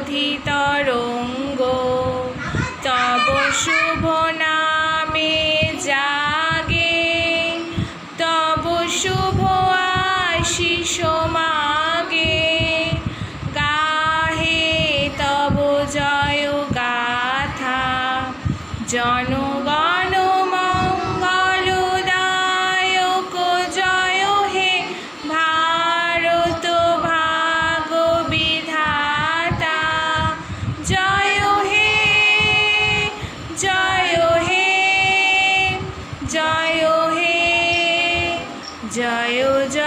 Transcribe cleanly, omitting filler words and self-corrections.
অবধি তরঙ্গ তব শুভ নামে জাগে তব শুভ আশিস মাগে গাহে তব জয় গাথা জনগণ মঙ্গলদায়ক জয় হে ভারত ভাগ বিধাতা জয় হে জয় হে জয় হে জয় জয়।